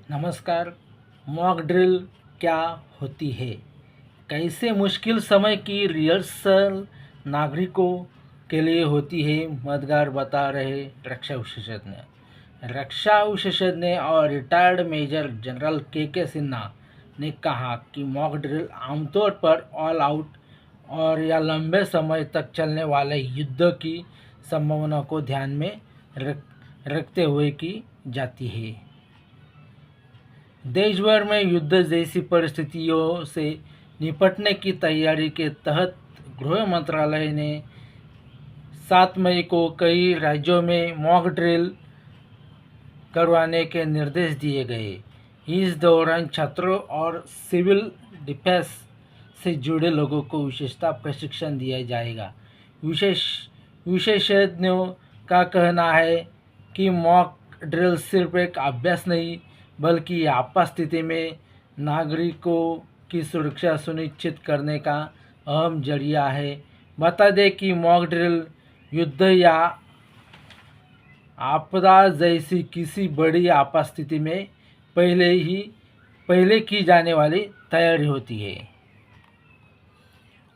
नमस्कार। Mock drill क्या होती है? कैसे मुश्किल समय की रिहर्सल नागरिकों के लिए होती है? मददगार बता रहे रक्षा विशेषज्ञ और रिटायर्ड मेजर जनरल के सिन्हा ने कहा कि मॉक ड्रिल आमतौर पर ऑल आउट और या लंबे समय तक चलने वाले युद्ध की संभावना को ध्यान में रखते हुए की जाती है। देश भर में युद्ध जैसी परिस्थितियों से निपटने की तैयारी के तहत गृह मंत्रालय ने 7 मई को कई राज्यों में मॉक ड्रिल करवाने के निर्देश दिए गए। इस दौरान छात्रों और सिविल डिफेंस से जुड़े लोगों को विशेषता प्रशिक्षण दिया जाएगा। विशेषज्ञों का कहना है कि मॉक ड्रिल सिर्फ एक अभ्यास नहीं बल्कि आपात स्थिति में नागरिकों की सुरक्षा सुनिश्चित करने का अहम जरिया है। बता दें कि मॉक ड्रिल युद्ध या आपदा जैसी किसी बड़ी आपात स्थिति में पहले की जाने वाली तैयारी होती है।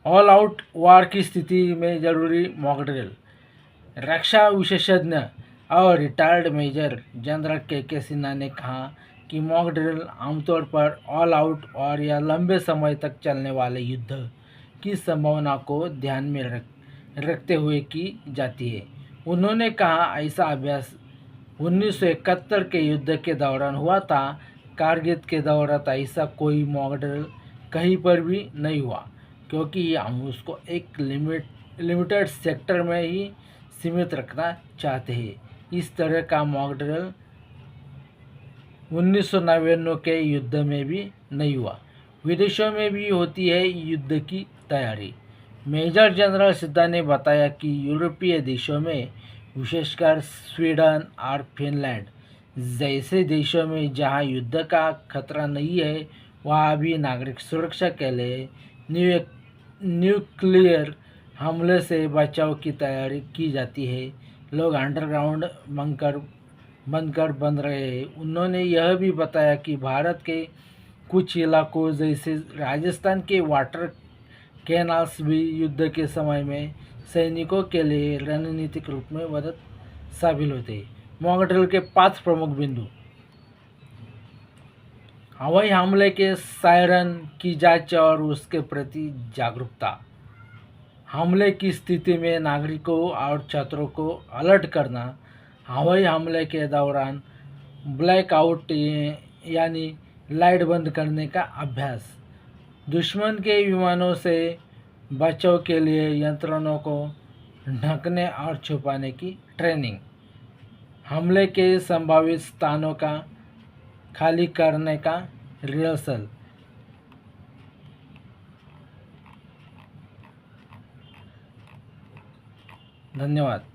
ऑल आउट वार की स्थिति में जरूरी मॉक ड्रिल। रक्षा विशेषज्ञ और रिटायर्ड मेजर जनरल के सिन्हा ने कहा कि मॉक ड्रिल आमतौर पर ऑल आउट और या लंबे समय तक चलने वाले युद्ध की संभावना को ध्यान में रखते हुए की जाती है। उन्होंने कहा, ऐसा अभ्यास 1971 के युद्ध के दौरान हुआ था। कारगिल के दौरान ऐसा कोई मॉक ड्रिल कहीं पर भी नहीं हुआ, क्योंकि हम उसको एक लिमिटेड सेक्टर में ही सीमित रखना चाहते हैं। इस तरह का मॉक ड्रिल 1999 के युद्ध में भी नहीं हुआ। विदेशों में भी होती है युद्ध की तैयारी। मेजर जनरल सिद्धा ने बताया कि यूरोपीय देशों में, विशेषकर स्वीडन और फिनलैंड जैसे देशों में जहां युद्ध का खतरा नहीं है, वहां भी नागरिक सुरक्षा के लिए न्यूक्लियर हमले से बचाव की तैयारी की जाती है। लोग अंडरग्राउंड बनकर बन रहे हैं। उन्होंने यह भी बताया कि भारत के कुछ इलाकों जैसे राजस्थान के वाटर कैनाल्स भी युद्ध के समय में सैनिकों के लिए रणनीतिक रूप में मदद साबित होते हैं। मॉक ड्रिल के 5 प्रमुख बिंदु। हवाई हमले के सायरन की जांच और उसके प्रति जागरूकता। हमले की स्थिति में नागरिकों और छात्रों को अलर्ट करना। हवाई हमले के दौरान ब्लैकआउट यानी लाइट बंद करने का अभ्यास। दुश्मन के विमानों से बचाव के लिए यंत्रणों को ढकने और छुपाने की ट्रेनिंग। हमले के संभावित स्थानों का खाली करने का रिहर्सल। धन्यवाद।